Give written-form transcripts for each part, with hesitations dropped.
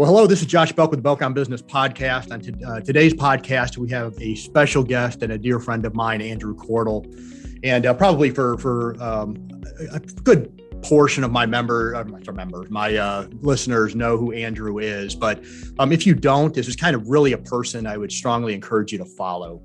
Well, hello, this is Josh Belk with the Belk on Business podcast. On today's podcast, we have a special guest and a dear friend of mine, Andrew Cordle. And probably for a good portion of my listeners know who Andrew is. But if you don't, this is kind of really a person I would strongly encourage you to follow.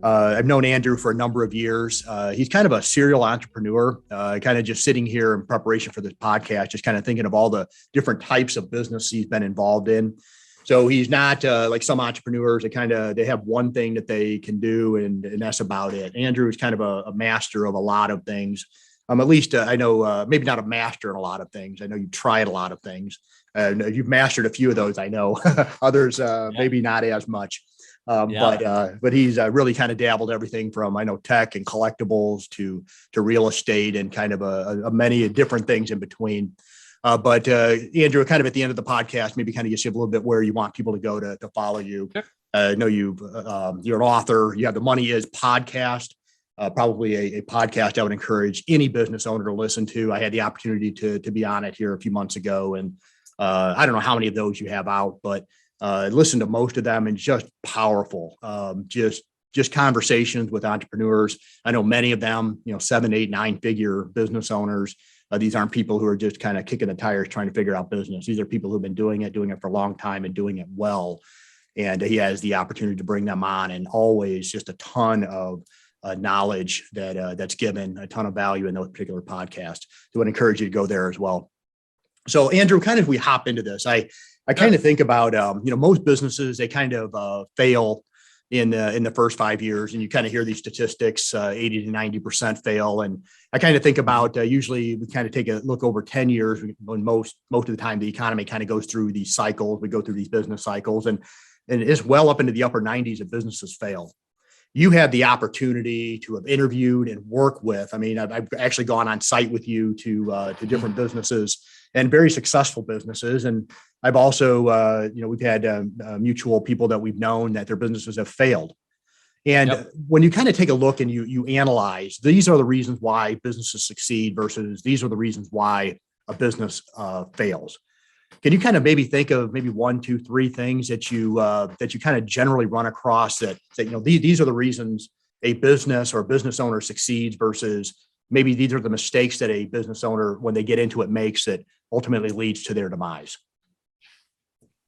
I've known Andrew for a number of years. He's kind of a serial entrepreneur, kind of just sitting here in preparation for this podcast, just kind of thinking of all the different types of business he's been involved in. So he's not like some entrepreneurs that they have one thing that they can do and that's about it. Andrew is kind of a master of a lot of things. At least I know, maybe not a master in a lot of things. I know you've tried a lot of things and you've mastered a few of those. I know others, maybe not as much. But he's really kind of dabbled everything from, I know, tech and collectibles to real estate and kind of a many different things in between. But Andrew, kind of at the end of the podcast, maybe kind of just give a little bit where you want people to go to follow you. Sure. I know you're an author. You have the Money Is podcast, probably a podcast I would encourage any business owner to listen to. I had the opportunity to be on it here a few months ago, and I don't know how many of those you have out, but listen to most of them and just powerful, just conversations with entrepreneurs. I know many of them, 7, 8, 9-figure business owners. These aren't people who are just kind of kicking the tires trying to figure out business. These are people who've been doing it for a long time and doing it well. And he has the opportunity to bring them on, and always just a ton of knowledge that's given, a ton of value in those particular podcasts. So I would encourage you to go there as well. So Andrew, kind of we hop into this. I kind of think about, most businesses, they kind of fail in the first 5 years, and you kind of hear these statistics, 80 to 90% fail. And I kind of think about, usually we kind of take a look over 10 years when most of the time the economy kind of goes through these cycles. We go through these business cycles, and it's well up into the upper 90s of businesses fail. You had the opportunity to have interviewed and work with. I mean, I've actually gone on site with you to different businesses and very successful businesses. And I've also, we've had mutual people that we've known that their businesses have failed. And when you kind of take a look and you analyze, these are the reasons why businesses succeed versus these are the reasons why a business fails. Can you kind of maybe think of maybe 1, 2, 3 things that you kind of generally run across that these are the reasons a business or a business owner succeeds versus maybe these are the mistakes that a business owner, when they get into it, makes that ultimately leads to their demise?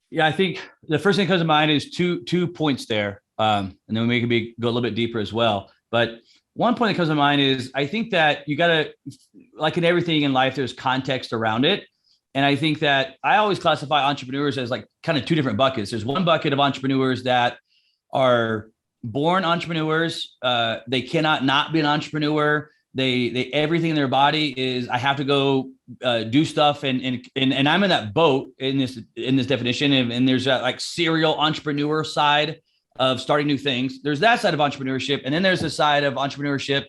Yeah, I think the first thing that comes to mind is two points there. And then we can go a little bit deeper as well. But one point that comes to mind is I think that you got to, like in everything in life, there's context around it. And I think that I always classify entrepreneurs as like kind of 2 different buckets. There's one bucket of entrepreneurs that are born entrepreneurs. They cannot not be an entrepreneur. They everything in their body is, I have to go do stuff. And I'm in that boat in this definition. And there's that like serial entrepreneur side of starting new things. There's that side of entrepreneurship. And then there's the side of entrepreneurship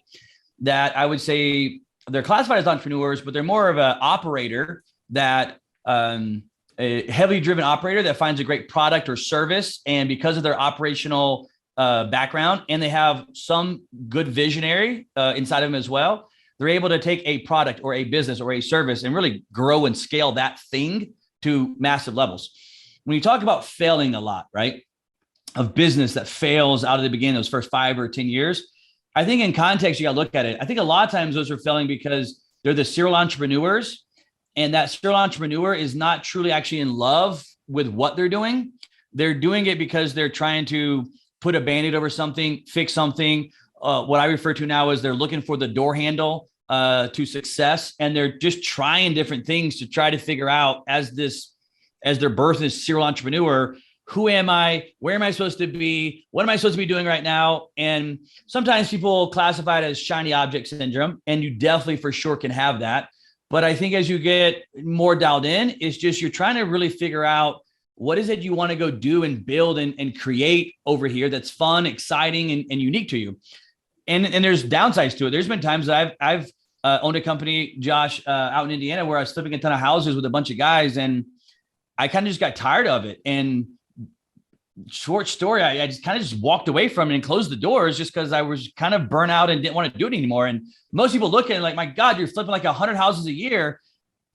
that I would say they're classified as entrepreneurs, but they're more of an operator that a heavily driven operator that finds a great product or service. And because of their operational background, and they have some good visionary inside of them as well, they're able to take a product or a business or a service and really grow and scale that thing to massive levels. When you talk about failing a lot, right, of business that fails out of the beginning, those first 5 or 10 years, I think in context, you got to look at it. I think a lot of times those are failing because they're the serial entrepreneurs. And that serial entrepreneur is not truly actually in love with what they're doing. They're doing it because they're trying to put a Band-Aid over something, fix something. What I refer to now is they're looking for the door handle to success. And they're just trying different things to try to figure out as their birth as serial entrepreneur, who am I? Where am I supposed to be? What am I supposed to be doing right now? And sometimes people classify it as shiny object syndrome, and you definitely for sure can have that. But I think as you get more dialed in, it's just you're trying to really figure out what is it you want to go do and build and create over here that's fun, exciting, and unique to you. And there's downsides to it. There's been times that I've owned a company, Josh, out in Indiana, where I was flipping a ton of houses with a bunch of guys, and I kind of just got tired of it. And short story, I just kind of just walked away from it and closed the doors just because I was kind of burnt out and didn't want to do it anymore. And most people look at it like, my God, you're flipping like 100 houses a year.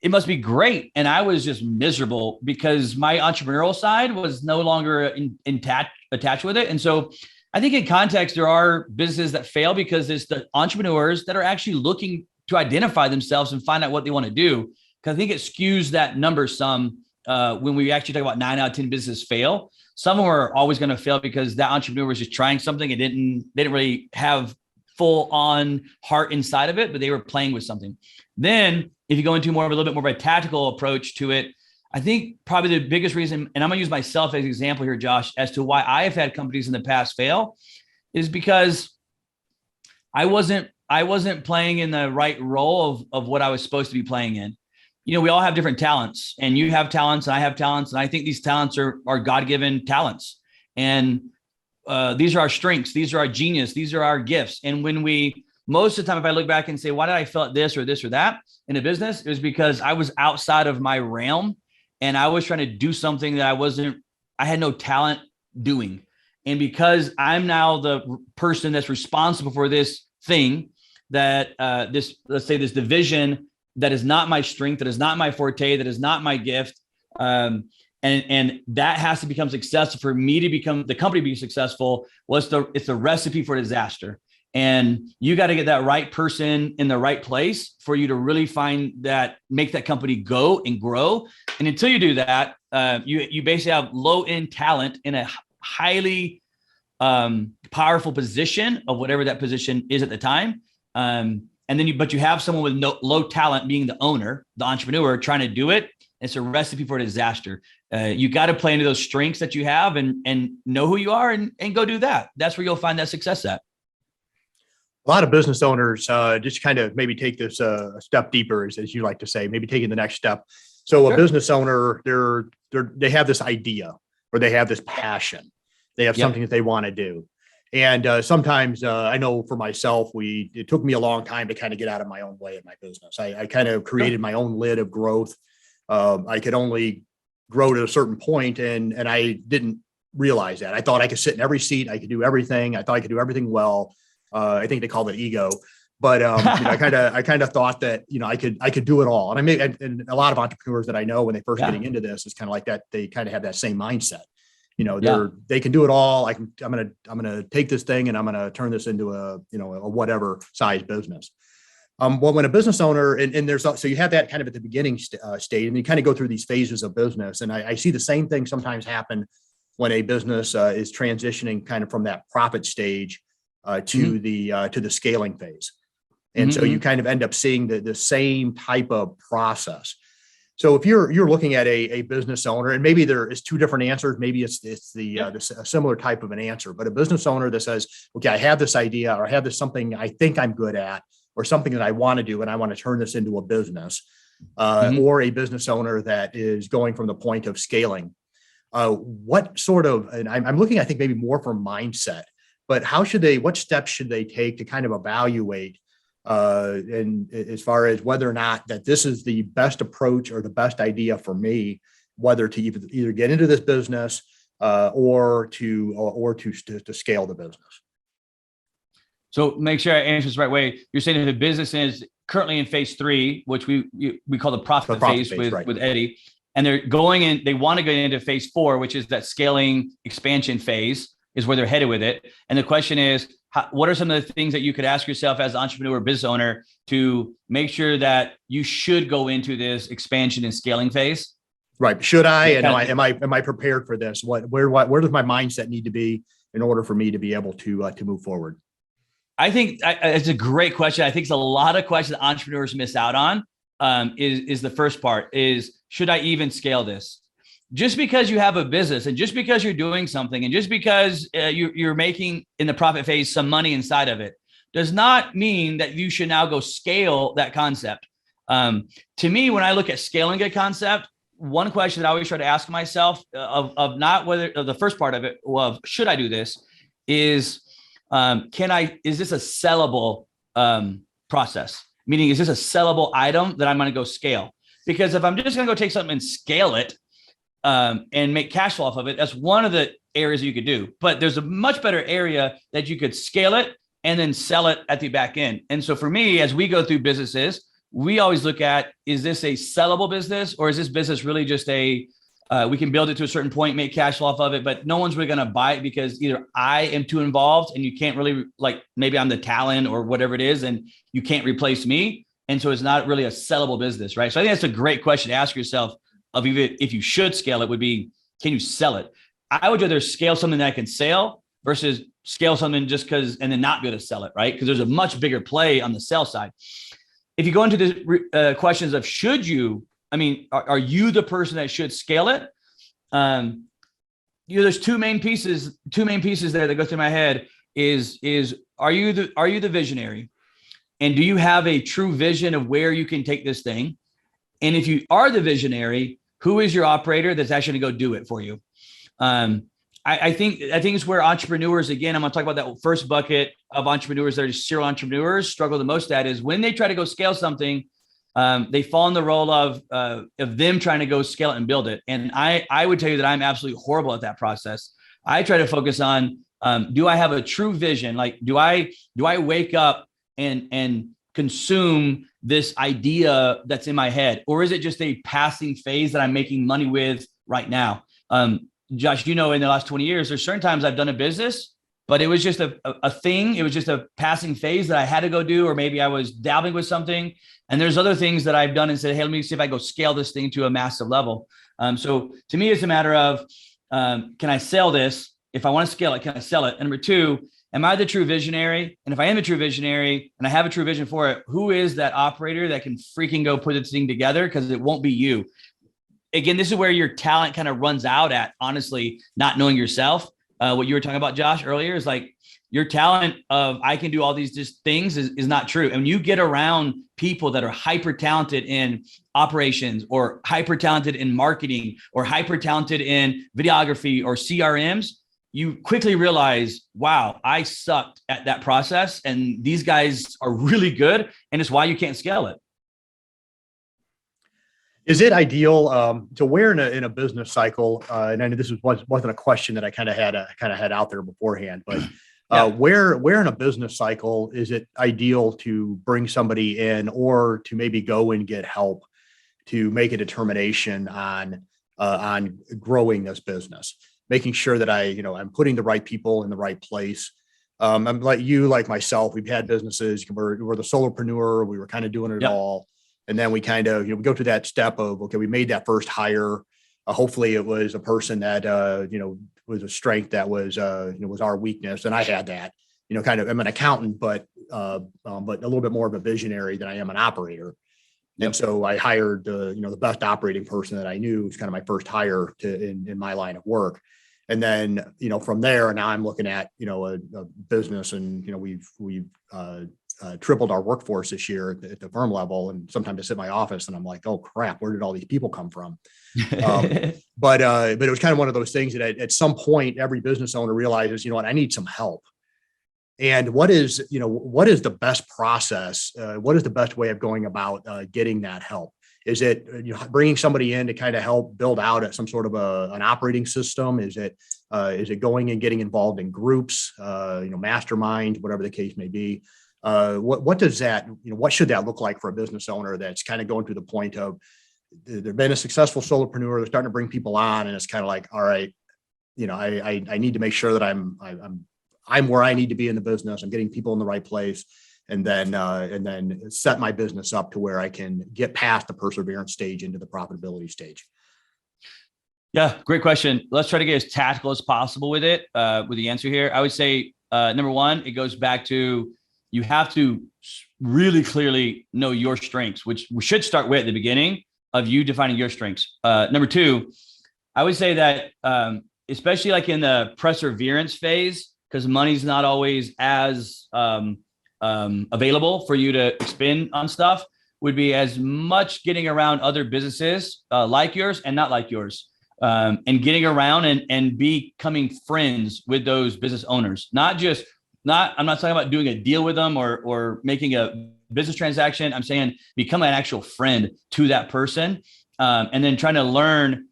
it must be great. And I was just miserable because my entrepreneurial side was no longer attached with it. And so I think in context, there are businesses that fail because it's the entrepreneurs that are actually looking to identify themselves and find out what they want to do. Because I think it skews that number some when we actually talk about 9 out of 10 businesses fail. Some of them are always going to fail because that entrepreneur was just trying something and didn't really have full on heart inside of it, but they were playing with something. Then if you go into a little bit more of a tactical approach to it, I think probably the biggest reason, and I'm going to use myself as an example here, Josh, as to why I have had companies in the past fail is because I wasn't playing in the right role of what I was supposed to be playing in. You know, we all have different talents, and you have talents and I have talents. And I think these talents are God-given talents. And these are our strengths. These are our genius. These are our gifts. And when most of the time, if I look back and say, why did I fail at this or that in a business? It was because I was outside of my realm and I was trying to do something that I had no talent doing. And because I'm now the person that's responsible for this thing that let's say this division that is not my strength, that is not my forte, that is not my gift. And that has to become successful for me to become the company be successful. It's the recipe for disaster. And you got to get that right person in the right place for you to really make that company go and grow. And until you do that, you basically have low end talent in a highly powerful position of whatever that position is at the time. And then you have someone with low talent being the owner, the entrepreneur trying to do it. It's a recipe for disaster. You got to play into those strengths that you have and know who you are and go do that. That's where you'll find that success at. A lot of business owners just kind of maybe take this a step deeper, as you like to say, maybe taking the next step. So Sure. A business owner, they have this idea or they have this passion. They have something that they want to do. And sometimes I know for myself, it took me a long time to kind of get out of my own way in my business. I kind of created my own lid of growth. I could only grow to a certain point, and I didn't realize that. I thought I could sit in every seat. I could do everything. I thought I could do everything well. I think they called it ego, but I kind of thought that I could do it all. And and a lot of entrepreneurs that I know when they first getting into this is kind of like that. They kind of have that same mindset. They can do it all. I'm gonna take this thing and I'm gonna turn this into a whatever size business. Well, when a business owner and so you have that kind of at the beginning state, and you kind of go through these phases of business. And I see the same thing sometimes happen when a business is transitioning kind of from that profit stage to the scaling phase. And so you kind of end up seeing the same type of process. So if you're looking at a business owner, and maybe there is two different answers, maybe it's a similar type of an answer, but a business owner that says, okay, I have this idea, or I have this something I think I'm good at, or something that I want to do, and I want to turn this into a business, or a business owner that is going from the point of scaling. What sort of, and I'm looking, I think maybe more for mindset, but what steps should they take to kind of evaluate and as far as whether or not that this is the best approach or the best idea for me, whether to either get into this business or to scale the business. So make sure I answer this the right way. You're saying if the business is currently in phase 3, which we call the profit phase with Eddie, and they want to go into phase 4, which is that scaling expansion phase, is where they're headed with it. And the question is, what are some of the things that you could ask yourself as an entrepreneur or business owner to make sure that you should go into this expansion and scaling phase? Right. Should I? And am I prepared for this? Where does my mindset need to be in order for me to be able to move forward? I think it's a great question. I think it's a lot of questions that entrepreneurs miss out on. Is the first part is, should I even scale this? Just because you have a business and just because you're doing something and just because you're making in the profit phase some money inside of it does not mean that you should now go scale that concept. To me, when I look at scaling a concept, one question that I always try to ask myself of not whether the first part of it of should I do this is is this a sellable process? Meaning, is this a sellable item that I'm going to go scale? Because if I'm just going to go take something and scale it and make cash flow off of it, that's one of the areas you could do. But there's a much better area that you could scale it and then sell it at the back end. And so for me, as we go through businesses, we always look at, is this a sellable business, or is this business really just we can build it to a certain point, make cash flow off of it, but no one's really going to buy it because either I am too involved and you can't really, like, maybe I'm the talent or whatever it is, and you can't replace me. And so it's not really a sellable business, right? So I think that's a great question to ask yourself of even if you should scale it would be, can you sell it? I would rather scale something that I can sell versus scale something just because, and then not be able to sell it, right? Because there's a much bigger play on the sell side. If you go into the questions of should you, I mean, are you the person that should scale it? There's two main pieces there that go through my head is are you the visionary? And do you have a true vision of where you can take this thing? And if you are the visionary, who is your operator that's actually going to go do it for you? I think it's where entrepreneurs, again, I'm going to talk about that first bucket of entrepreneurs that are just serial entrepreneurs, struggle the most at is when they try to go scale something, they fall in the role of them trying to go scale it and build it. And I would tell you that I'm absolutely horrible at that process. I try to focus on, do I have a true vision? Like, do I wake up and consume this idea that's in my head? Or is it just a passing phase that I'm making money with right now? Josh, in the last 20 years, there's certain times I've done a business, but it was just a thing. It was just a passing phase that I had to go do, or maybe I was dabbling with something. And there's other things that I've done and said, hey, let me see if I go scale this thing to a massive level. So to me, it's a matter of, can I sell this? If I want to scale it, can I sell it? And number two, am I the true visionary? And if I am a true visionary and I have a true vision for it, who is that operator that can freaking go put this thing together? Because it won't be you. Again, this is where your talent kind of runs out at, honestly, not knowing yourself. What you were talking about, Josh, earlier is like your talent of I can do all these just things is not true. And when you get around people that are hyper talented in operations or hyper talented in marketing or hyper talented in videography or CRMs, you quickly realize, wow, I sucked at that process. And these guys are really good. And it's why you can't scale it. Is it ideal to where in a business cycle? And I know this wasn't a question that I kind of had out there beforehand, but where in a business cycle is it ideal to bring somebody in or to maybe go and get help to make a determination on growing this business, making sure that I'm putting the right people in the right place. I'm like myself, we've had businesses. We're the solopreneur. We were kind of doing it all. And then we kind of, we go through that step of, okay, we made that first hire. Hopefully it was a person that, was a strength that was, was our weakness. And I had that, kind of, I'm an accountant, but a little bit more of a visionary than I am an operator. Yep. And so I hired, the best operating person that I knew. It was kind of my first hire in my line of work. And then, from there, now I'm looking at, a business and, we've tripled our workforce this year at the firm level. And sometimes I sit in my office and I'm like, oh crap, where did all these people come from? But it was kind of one of those things that at some point, every business owner realizes, I need some help. And what is the best process? What is the best way of going about getting that help? Is it bringing somebody in to kind of help build out some sort of an operating system? Is it going and getting involved in groups, masterminds, whatever the case may be? What does that, what should that look like for a business owner that's kind of going through the point of they've been a successful solopreneur, they're starting to bring people on, and it's kind of like, all right, I need to make sure that I'm where I need to be in the business. I'm getting people in the right place, and then set my business up to where I can get past the perseverance stage into the profitability stage. Yeah, great question. Let's try to get as tactical as possible with it, with the answer here. I would say, number one, it goes back to you have to really clearly know your strengths, which we should start with at the beginning of you defining your strengths. Number two, I would say that especially like in the perseverance phase, because money's not always as available for you to spend on stuff, would be as much getting around other businesses like yours and not like yours, and getting around and becoming friends with those business owners. I'm not talking about doing a deal with them or making a business transaction. I'm saying become an actual friend to that person, and then trying to learn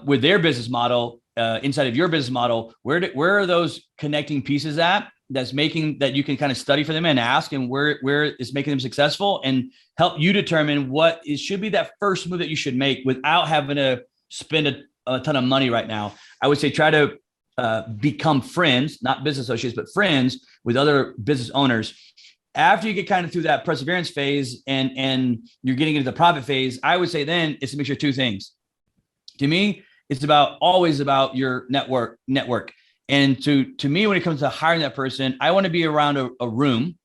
with their business model, inside of your business model, where are those connecting pieces at? that's making that you can kind of study for them and ask, and where it's making them successful, and help you determine what it should be that first move that you should make without having to spend a ton of money right now. I would say try to become friends, not business associates, but friends with other business owners. After you get kind of through that perseverance phase and you're getting into the profit phase, I would say then it's a mixture of two things. To me, it's always about your network. And to me, when it comes to hiring that person, I want to be around a room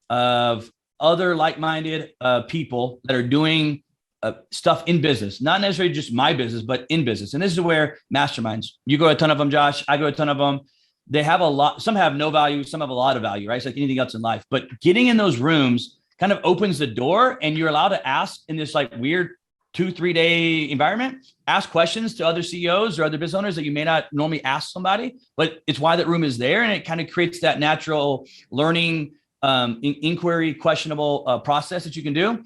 of other like-minded people that are doing stuff in business, not necessarily just my business, but in business. And this is where masterminds, you go to a ton of them, Josh, I go to a ton of them. They have a lot, some have no value, some have a lot of value, right? It's like anything else in life, but getting in those rooms kind of opens the door, and you're allowed to ask in this like weird 2-3 day environment, ask questions to other CEOs or other business owners that you may not normally ask somebody, but it's why that room is there. And it kind of creates that natural learning, inquiry, questionable process that you can do.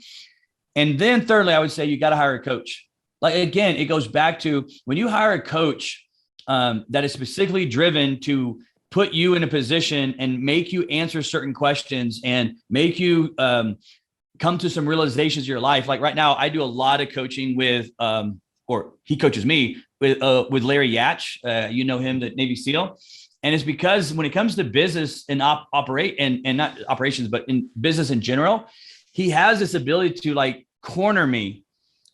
And then thirdly, I would say you got to hire a coach. Like, again, it goes back to when you hire a coach that is specifically driven to put you in a position and make you answer certain questions and make you come to some realizations of your life. Like right now, I do a lot of coaching with, or he coaches me with Larry Yatch. You know him, the Navy SEAL. And it's because when it comes to business and operate and not operations, but in business in general, he has this ability to like corner me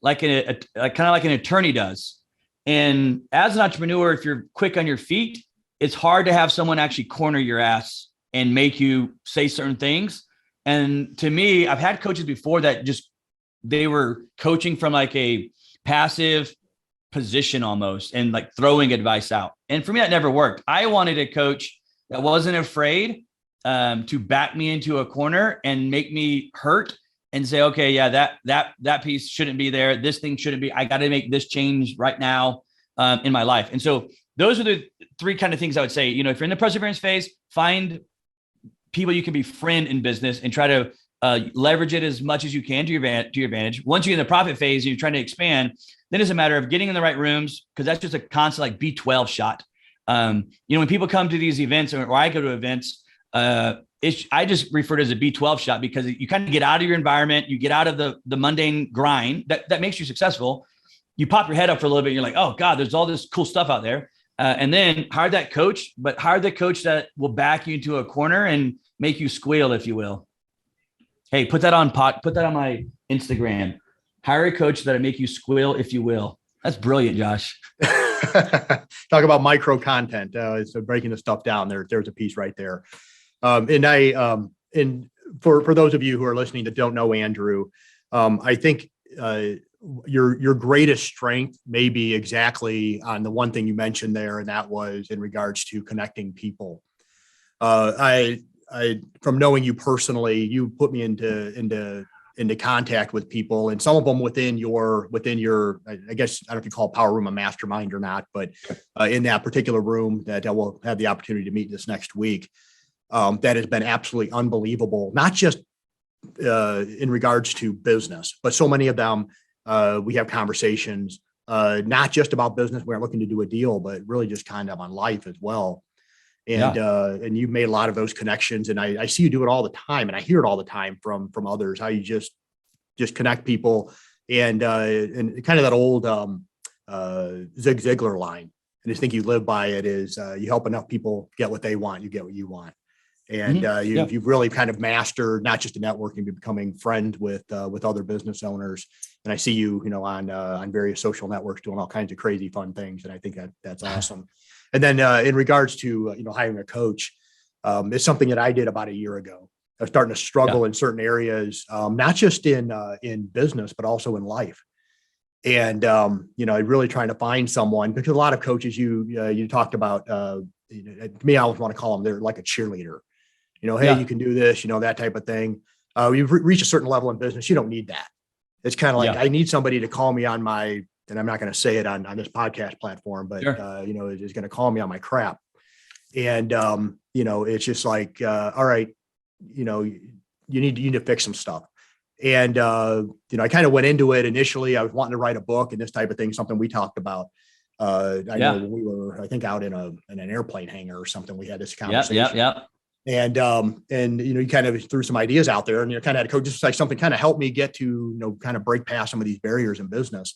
like kind of like an attorney does. And as an entrepreneur, if you're quick on your feet, it's hard to have someone actually corner your ass and make you say certain things. And to me, I've had coaches before that they were coaching from like a passive position almost and like throwing advice out. And for me, that never worked. I wanted a coach that wasn't afraid to back me into a corner and make me hurt and say, okay, yeah, that piece shouldn't be there. This thing shouldn't be, I got to make this change right now in my life. And so those are the three kind of things I would say. You know, if you're in the perseverance phase, find people you can befriend in business and try to leverage it as much as you can to your advantage. Once you're in the profit phase and you're trying to expand, then it's a matter of getting in the right rooms, because that's just a constant like B12 shot. You know, when people come to these events or I go to events, I just refer to it as a B12 shot, because you kind of get out of your environment, you get out of the mundane grind that makes you successful. You pop your head up for a little bit. And you're like, oh God, there's all this cool stuff out there. And then hire that coach, but hire the coach that will back you into a corner and make you squeal, if you will. Hey, put that on my Instagram. Hire a coach that'll make you squeal, if you will. That's brilliant, Josh. Talk about micro content. So breaking the stuff down there's a piece right there. And for those of you who are listening that don't know Andrew, I think your greatest strength may be exactly on the one thing you mentioned there, and that was in regards to connecting people. I from knowing you personally, you put me into contact with people, and some of them within your, I guess, I don't know if you call Power Room a mastermind or not, but in that particular room that we'll have the opportunity to meet this next week, that has been absolutely unbelievable. Not just in regards to business, but so many of them, we have conversations, not just about business. We're looking to do a deal, but really just kind of on life as well. And you've made a lot of those connections, and I see you do it all the time, and I hear it all the time from others, how you just connect people, and kind of that old Zig Ziglar line. And I just think you live by it is you help enough people get what they want, you get what you want. And you've really kind of mastered not just the networking, but becoming friends with other business owners. And I see you, on various social networks doing all kinds of crazy fun things. And I think that's awesome. And then in regards to, hiring a coach, it's something that I did about a year ago. I was starting to struggle in certain areas, not just in business, but also in life. And, really trying to find someone, because a lot of coaches you talked about, to me, I always want to call them, they're like a cheerleader, hey, you can do this, that type of thing. You've reached a certain level in business. You don't need that. It's kind of like, I need somebody to call me on my, and I'm not going to say it on this podcast platform, but, is going to call me on my crap. And, it's just like, all right, you need to fix some stuff. And, I kind of went into it initially. I was wanting to write a book and this type of thing, something we talked about. I know when we were, I think, out in an airplane hangar or something, we had this conversation. And you kind of threw some ideas out there, and kind of had a coach, just like something kind of helped me get to kind of break past some of these barriers in business.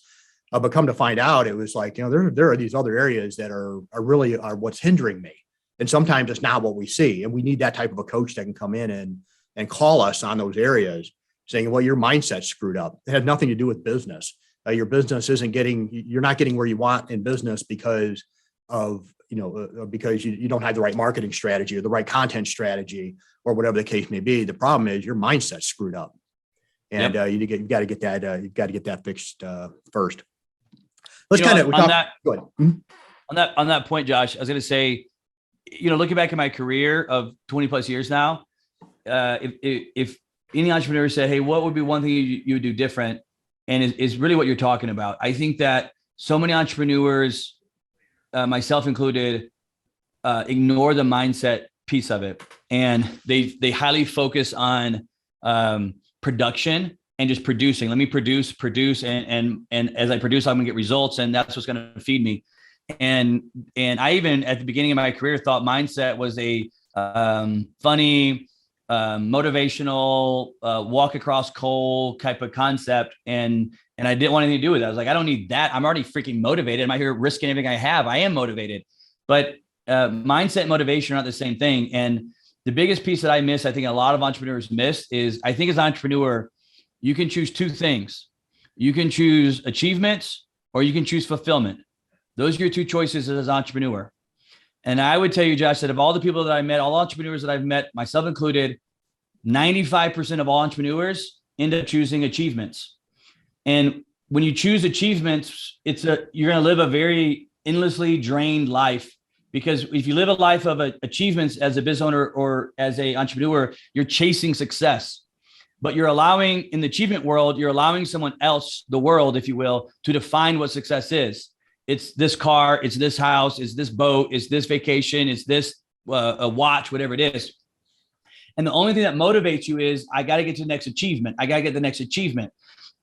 But come to find out, it was like, there are these other areas that are really what's hindering me. And sometimes it's not what we see. And we need that type of a coach that can come in and call us on those areas, saying, well, your mindset's screwed up. It has nothing to do with business. Your business you're not getting where you want in business because you don't have the right marketing strategy or the right content strategy or whatever the case may be. The problem is your mindset's screwed up. And you've got to get that fixed first. Let's kind of go ahead. On that point, Josh, I was going to say, looking back at my career of 20 plus years now, if any entrepreneur said, hey, what would be one thing you would do different? And is really what you're talking about. I think that so many entrepreneurs, myself included, ignore the mindset piece of it. And they highly focus on production and just producing. Let me produce. And as I produce, I'm gonna get results, and that's what's gonna feed me. And I even at the beginning of my career thought mindset was a funny, motivational, walk across coal type of concept. And I didn't want anything to do with it. I was like, I don't need that. I'm already freaking motivated. I'm out here risking everything I have. I am motivated, but mindset and motivation are not the same thing. And the biggest piece that I miss, I think a lot of entrepreneurs miss, is I think as an entrepreneur, you can choose two things. You can choose achievements or you can choose fulfillment. Those are your two choices as an entrepreneur. And I would tell you, Josh, that of all the people that I met, all entrepreneurs that I've met, myself included, 95% of all entrepreneurs end up choosing achievements. And when you choose achievements, you're going to live a very endlessly drained life, because if you live a life of achievements as a business owner or as an entrepreneur, you're chasing success. But you're allowing, in the achievement world, you're allowing someone else, the world, if you will, to define what success is. It's this car, it's this house, it's this boat, it's this vacation, it's this a watch, whatever it is. And the only thing that motivates you is, I got to get to the next achievement. I got to get the next achievement.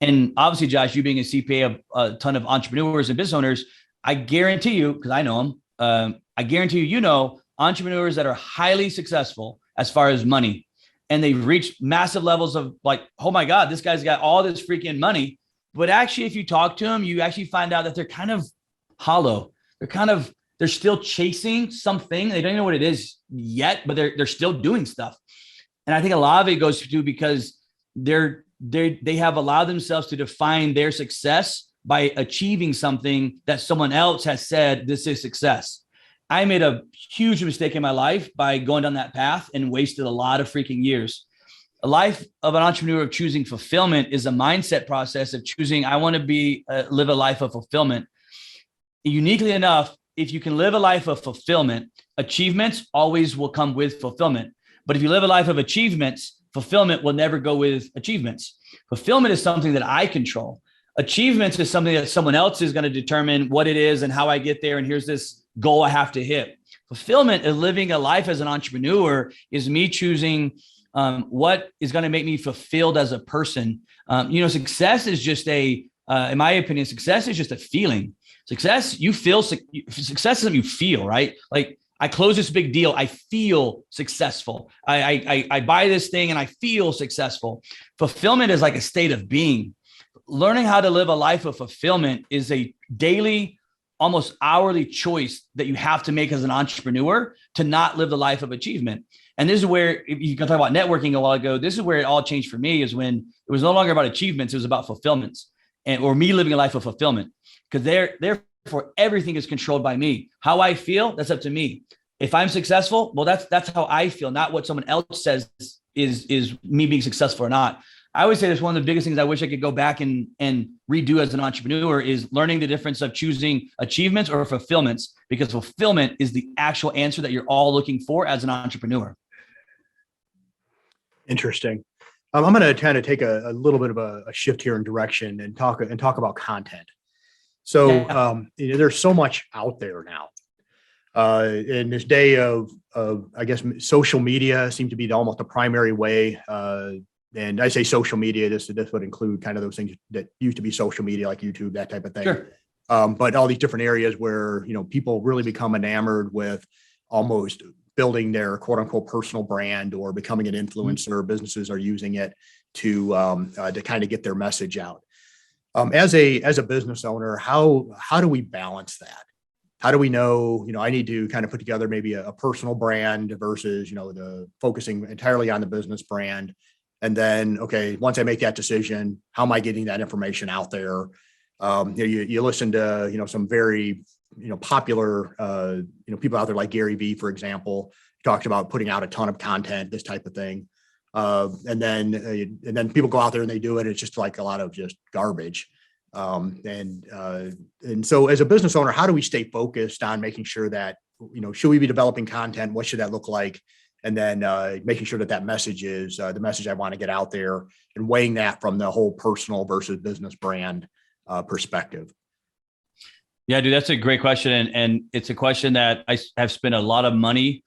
And obviously, Josh, you being a CPA of a ton of entrepreneurs and business owners, I guarantee you, because I know them, I guarantee you, entrepreneurs that are highly successful as far as money. And they've reached massive levels of like, oh my God, this guy's got all this freaking money. But actually, if you talk to them, you actually find out that they're kind of hollow. They're still chasing something. They don't even know what it is yet, but they're still doing stuff. And I think a lot of it goes to because they have allowed themselves to define their success by achieving something that someone else has said, this is success. I made a huge mistake in my life by going down that path and wasted a lot of freaking years. A life of an entrepreneur of choosing fulfillment is a mindset process of choosing, I want to live a life of fulfillment. Uniquely enough, if you can live a life of fulfillment, achievements always will come with fulfillment. But if you live a life of achievements, fulfillment will never go with achievements. Fulfillment is something that I control. Achievements is something that someone else is going to determine what it is and how I get there. And here's this goal I have to hit. Fulfillment is living a life as an entrepreneur, is me choosing what is going to make me fulfilled as a person. Success is just in my opinion, success is just a feeling. Success is something you feel, right? Like, I close this big deal, I feel successful. I buy this thing and I feel successful. Fulfillment is like a state of being. Learning how to live a life of fulfillment is a daily, almost hourly choice that you have to make as an entrepreneur to not live the life of achievement. And this is where, if you can talk about networking a while ago, this is where it all changed for me, is when it was no longer about achievements, it was about fulfillments, or me living a life of fulfillment. Because therefore everything is controlled by me. How I feel, that's up to me. If I'm successful, well, that's how I feel, not what someone else says is me being successful or not. I always say that's one of the biggest things I wish I could go back and redo as an entrepreneur, is learning the difference of choosing achievements or fulfillments, because fulfillment is the actual answer that you're all looking for as an entrepreneur. Interesting. I'm going to kind of take a little bit of a shift here in direction and talk about content. So there's so much out there now. In this day of I guess social media seems to be almost the primary way. And I say social media, this would include kind of those things that used to be social media, like YouTube, that type of thing. Sure. But all these different areas where, people really become enamored with almost building their quote unquote personal brand or becoming an influencer. Businesses are using it to kind of get their message out. As a business owner, how do we balance that? How do we know, I need to kind of put together maybe a personal brand versus, the focusing entirely on the business brand. And then, okay, once I make that decision, how am I getting that information out there? You listen to, some very, popular, people out there like Gary Vee, for example, talked about putting out a ton of content, this type of thing. And then people go out there and they do it. It's just like a lot of just garbage. And so as a business owner, how do we stay focused on making sure that, should we be developing content? What should that look like? And then making sure that message is the message I want to get out there, and weighing that from the whole personal versus business brand perspective. Yeah, dude, that's a great question. And it's a question that I have spent a lot of money,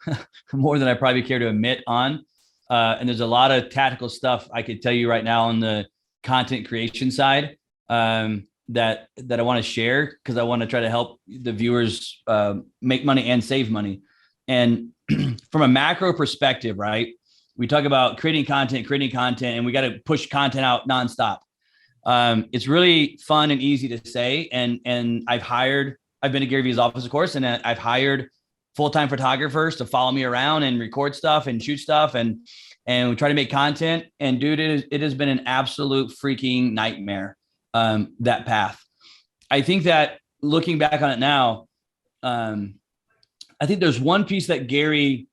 more than I probably care to admit on. And there's a lot of tactical stuff I could tell you right now on the content creation side that I want to share, because I want to try to help the viewers make money and save money. And from a macro perspective, right, we talk about creating content, and we got to push content out nonstop. It's really fun and easy to say. And I've been to Gary Vee's office, of course, and I've hired full-time photographers to follow me around and record stuff and shoot stuff. And we try to make content. And dude, it has been an absolute freaking nightmare. That path. I think that looking back on it now, I think there's one piece that Gary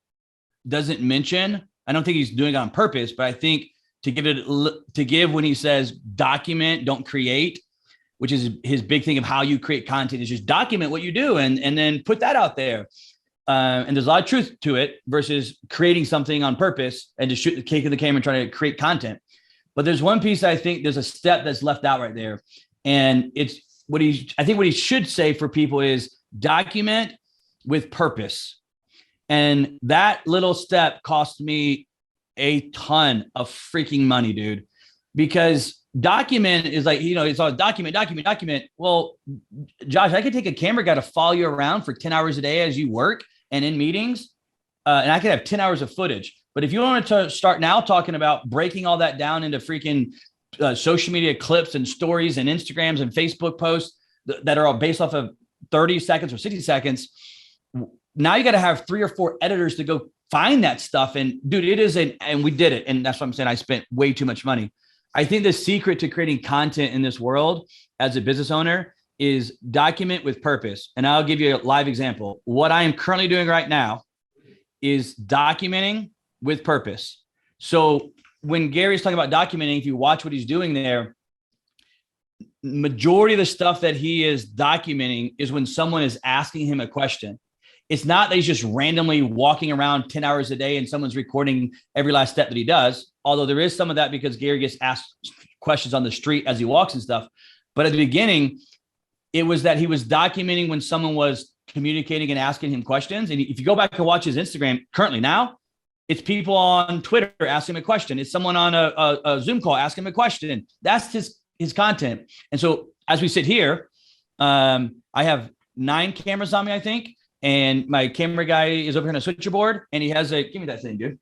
doesn't mention. I don't think he's doing it on purpose, but I think to give when he says document, don't create, which is his big thing of how you create content, is just document what you do and then put that out there. And there's a lot of truth to it versus creating something on purpose and just shoot the cake of the camera and trying to create content. But there's one piece I think there's a step that's left out right there. And it's what he should say for people is document with purpose. And that little step cost me a ton of freaking money, dude, because document is like, it's all document. Well, Josh, I could take a camera guy to follow you around for 10 hours a day as you work and in meetings. And I could have 10 hours of footage. But if you want to start now talking about breaking all that down into freaking social media clips and stories and Instagrams and Facebook posts that are all based off of 30 seconds or 60 seconds, now you got to have 3 or 4 editors to go find that stuff. And dude, and we did it. And that's what I'm saying. I spent way too much money. I think the secret to creating content in this world as a business owner is document with purpose. And I'll give you a live example. What I am currently doing right now is documenting with purpose. So when Gary's talking about documenting, if you watch what he's doing there, majority of the stuff that he is documenting is when someone is asking him a question. It's not that he's just randomly walking around 10 hours a day and someone's recording every last step that he does. Although there is some of that because Gary gets asked questions on the street as he walks and stuff. But at the beginning, it was that he was documenting when someone was communicating and asking him questions. And if you go back and watch his Instagram currently now, it's people on Twitter asking him a question. It's someone on a Zoom call asking him a question. That's his content. And so as we sit here, I have 9 cameras on me, I think. And my camera guy is over here on a switcherboard and he has give me that thing, dude.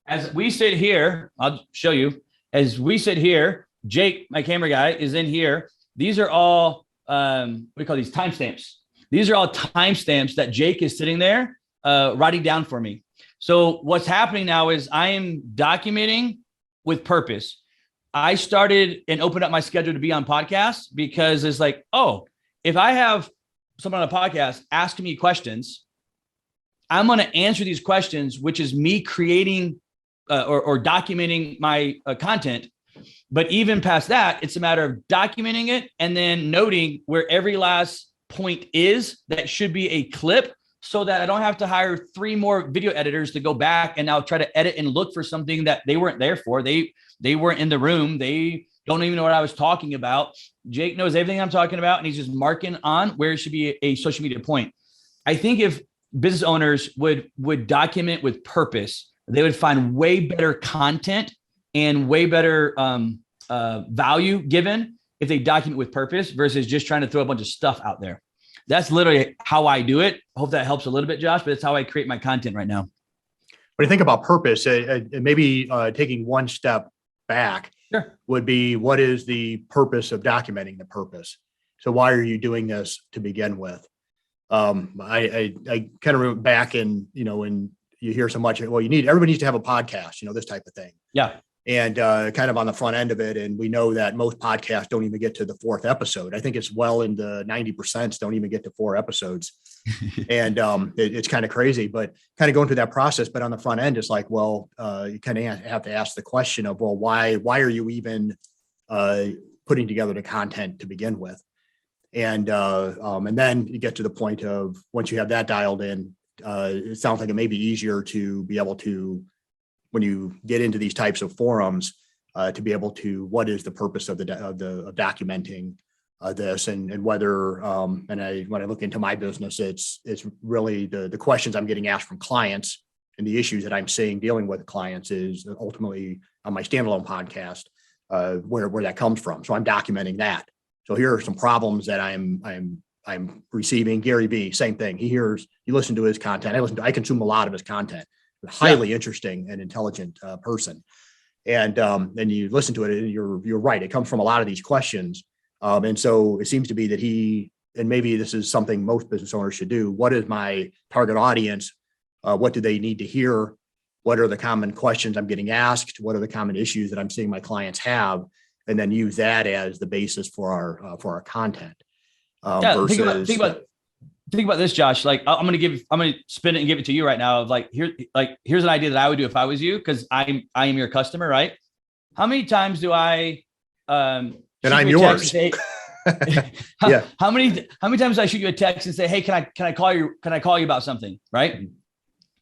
As we sit here, I'll show you. As we sit here, Jake, my camera guy, is in here. These are all, what do you call these? Timestamps. These are all timestamps that Jake is sitting there writing down for me. So what's happening now is I am documenting with purpose. I started and opened up my schedule to be on podcasts because it's like, oh, if I have someone on a podcast asking me questions, I'm going to answer these questions, which is me creating or documenting my content. But even past that, it's a matter of documenting it and then noting where every last point is that should be a clip, so that I don't have to hire 3 more video editors to go back and now try to edit and look for something that they weren't there for. They weren't in the room. They don't even know what I was talking about. Jake knows everything I'm talking about, and he's just marking on where it should be a social media point. I think if business owners would document with purpose, they would find way better content and way better value given if they document with purpose versus just trying to throw a bunch of stuff out there. that's literally how I do it. I hope that helps a little bit, Josh, but it's how I create my content right now. When you think about purpose, maybe taking one step back Sure. would be, what is the purpose of documenting the purpose? So why are you doing this to begin with? I kind of remember back in, when you hear so much, well, everybody needs to have a podcast, this type of thing. Yeah. And kind of on the front end of it. And we know that most podcasts don't even get to the 4th episode. I think it's well into 90% don't even get to 4 episodes. And it's kind of crazy, but kind of going through that process. But on the front end, it's like, well, you kind of have to ask the question of, well, why are you even putting together the content to begin with? And then you get to the point of, once you have that dialed in, it sounds like it may be easier to be able to, when you get into these types of forums, to be able to, what is the purpose of documenting this, and whether, when I look into my business, it's really the questions I'm getting asked from clients, and the issues that I'm seeing dealing with clients is ultimately on my standalone podcast, where that comes from. So I'm documenting that. So here are some problems that I'm receiving. Gary V, same thing. You listen to his content. I consume a lot of his content. Highly interesting and intelligent person. And you listen to it, and you're right. It comes from a lot of these questions. And so it seems to be that and maybe this is something most business owners should do. What is my target audience? What do they need to hear? What are the common questions I'm getting asked? What are the common issues that I'm seeing my clients have? And then use that as the basis for our content. Think about this, Josh. Like, I'm going to spin it and give it to you right now. Of here's an idea that I would do if I was you, because I am your customer, right? How many times do I, and I'm yours. Say, yeah. How many times do I shoot you a text and say, hey, can I call you? Can I call you about something? Right.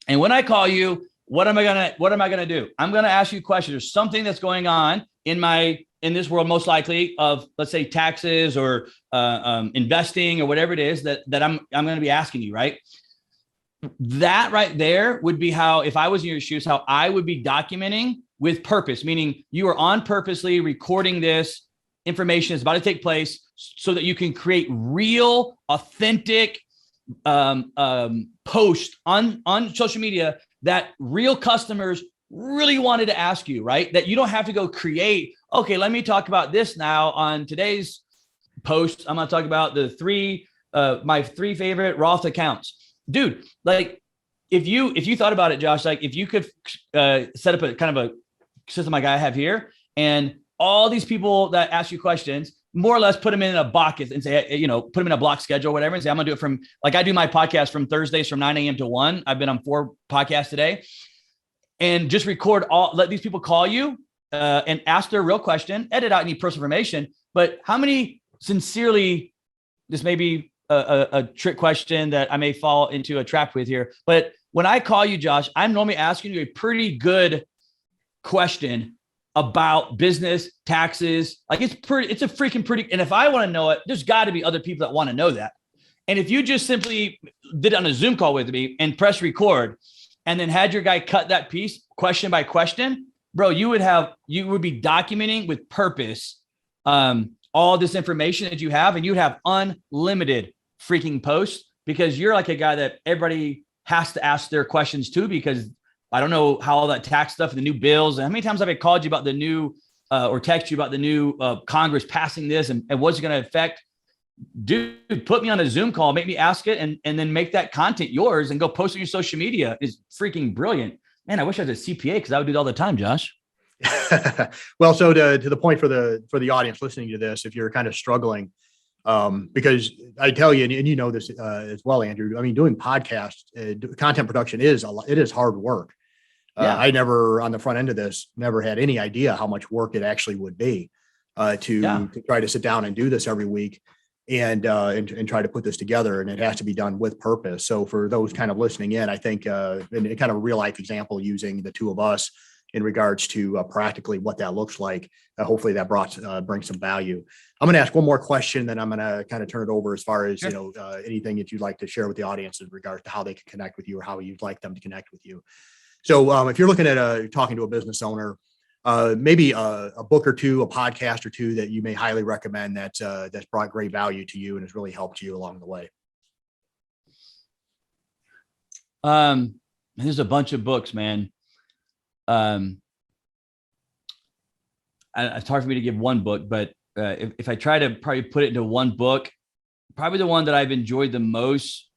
And when I call you, what am I going to do? I'm going to ask you questions. There's something that's going on in this world, most likely, of, let's say, taxes or investing or whatever it is that I'm going to be asking you, right? That right there would be how, if I was in your shoes, how I would be documenting with purpose, meaning you are on purposely recording this information is about to take place so that you can create real, authentic post on social media that real customers really wanted to ask you, right? That you don't have to go create, okay, let me talk about this now on today's post. I'm going to talk about my 3 favorite Roth accounts. Dude, like, if you thought about it, Josh, like, if you could set up a kind of a system like I have here, and all these people that ask you questions, more or less put them in a bucket and say, put them in a block schedule or whatever, and say, I'm going to do it from, like, I do my podcast from Thursdays from 9 a.m. to 1. I've been on 4 podcasts today. And just let these people call you and ask their real question, edit out any personal information. But how many sincerely, this may be a trick question that I may fall into a trap with here, but when I call you, Josh, I'm normally asking you a pretty good question about business, taxes. Like, it's a freaking pretty, and if I want to know it, there's got to be other people that want to know that. And if you just simply did it on a Zoom call with me and press record, and then had your guy cut that piece question by question, bro, you would be documenting with purpose all this information that you have, and you'd have unlimited freaking posts, because you're like a guy that everybody has to ask their questions to, because I don't know how all that tax stuff, the new bills, and how many times have I called you about the new or text you about the new Congress passing this and what's it going to affect. Dude, put me on a Zoom call, make me ask it, and then make that content yours and go post it on your social media. Is freaking brilliant. Man, I wish I was a CPA, because I would do it all the time, Josh. Well, so to the point for the audience listening to this, if you're kind of struggling, because I tell you, and you know this as well, Andrew, I mean, doing podcasts, content production it is hard work. I never, on the front end of this, never had any idea how much work it actually would be to try to sit down and do this every week. And try to put this together, and it has to be done with purpose. So for those kind of listening in, I think in kind of a real life example using the 2 of us in regards to practically what that looks like, hopefully that brings some value. I'm going to ask one more question, then I'm going to kind of turn it over as far as anything that you'd like to share with the audience in regards to how they can connect with you or how you'd like them to connect with you. So if you're looking at talking to a business owner, maybe a book or 2, a podcast or 2 that you may highly recommend that's brought great value to you and has really helped you along the way. There's a bunch of books, man. It's hard for me to give one book, but if I try to probably put it into one book, probably the one that I've enjoyed the most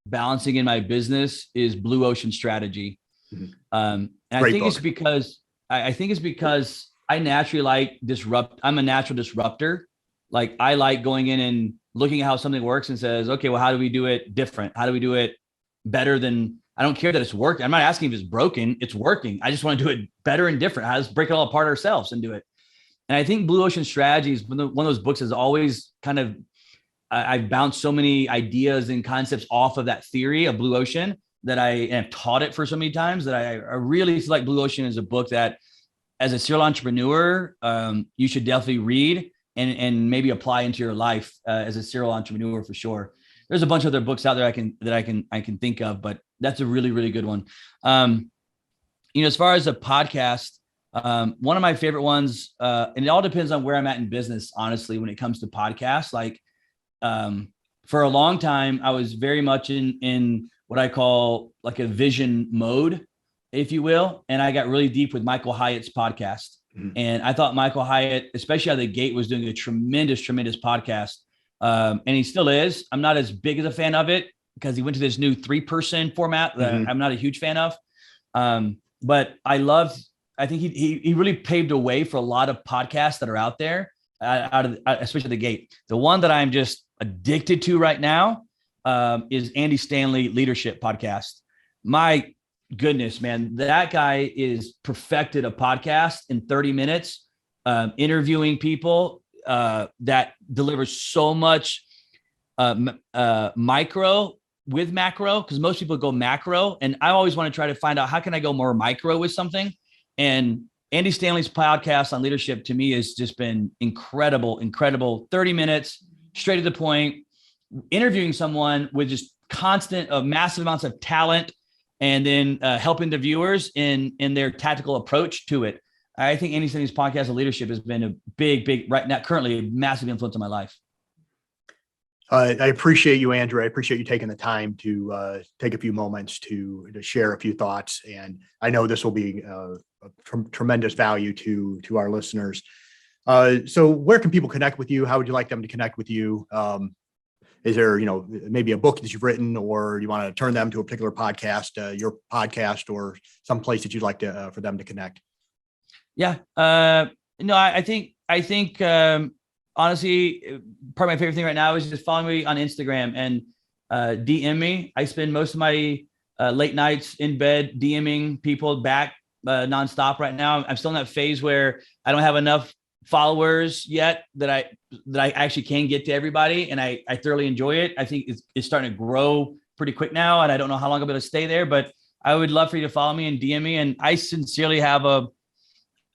balancing in my business is Blue Ocean Strategy. Mm-hmm. And I think book. I think it's because I naturally like I'm a natural disruptor. Like I like going in and looking at how something works and says, okay, well, how do we do it different? How do we do it better than, I don't care that it's working. I'm not asking if it's broken, it's working. I just want to do it better and different. Let's break it all apart ourselves and do it. And I think Blue Ocean Strategy is one of those books that's always kind of, I've bounced so many ideas and concepts off of that theory of Blue Ocean that I have taught it for so many times that I really feel like Blue Ocean is a book that as a serial entrepreneur, you should definitely read and maybe apply into your life as a serial entrepreneur for sure. There's a bunch of other books out there I can think of, but that's a really, really good one. As far as a podcast, one of my favorite ones, and it all depends on where I'm at in business, honestly, when it comes to podcasts. Like for a long time, I was very much in what I call like a vision mode, if you will. And I got really deep with Michael Hyatt's podcast. Mm-hmm. And I thought Michael Hyatt, especially out of the gate, was doing a tremendous podcast. And he still is. I'm not as big as a fan of it because he went to this new 3-person format that I'm not a huge fan of. But I think he really paved a way for a lot of podcasts that are out there, especially the gate. The one that I'm just addicted to right now is Andy Stanley Leadership Podcast. My goodness, man, that guy is perfected a podcast in 30 minutes, interviewing people that delivers so much micro with macro, because most people go macro. And I always want to try to find out how can I go more micro with something. And Andy Stanley's podcast on leadership to me has just been incredible, 30 minutes, straight to the point, interviewing someone with just constant massive amounts of talent and then helping the viewers in their tactical approach to it. I think Andy Stanley's podcast on leadership has been a big, right now, currently a massive influence on my life. I appreciate you, Andrew. I appreciate you taking the time to take a few moments to share a few thoughts. And I know this will be tremendous value to our listeners. So where can people connect with you? How would you like them to connect with you? Is there, maybe a book that you've written, or you want to turn them to a particular podcast, your podcast, or some place that you'd like to for them to connect? Yeah. I think honestly, part of my favorite thing right now is just following me on Instagram and DM me. I spend most of my late nights in bed DMing people back nonstop right now. I'm still in that phase where I don't have enough followers yet that I actually can get to everybody, and I thoroughly enjoy it. I think it's starting to grow pretty quick now, and I don't know how long I'm going to stay there, but I would love for you to follow me and DM me. And I sincerely have a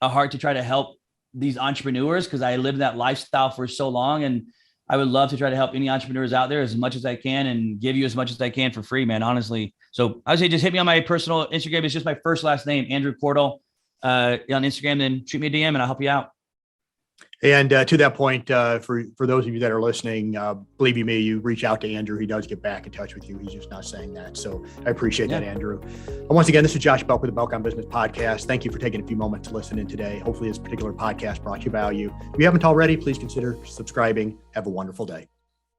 heart to try to help these entrepreneurs because I lived that lifestyle for so long, and I would love to try to help any entrepreneurs out there as much as I can and give you as much as I can for free, man, honestly. So I would say just hit me on my personal Instagram. It's just my first last name, Andrew Cordle, on Instagram. Then shoot me a DM and I'll help you out. And to that point, for those of you that are listening, believe you me, you reach out to Andrew. He does get back in touch with you. He's just not saying that. So I appreciate that, Andrew. And once again, this is Josh Belk with the Belk on Business podcast. Thank you for taking a few moments to listen in today. Hopefully this particular podcast brought you value. If you haven't already, please consider subscribing. Have a wonderful day.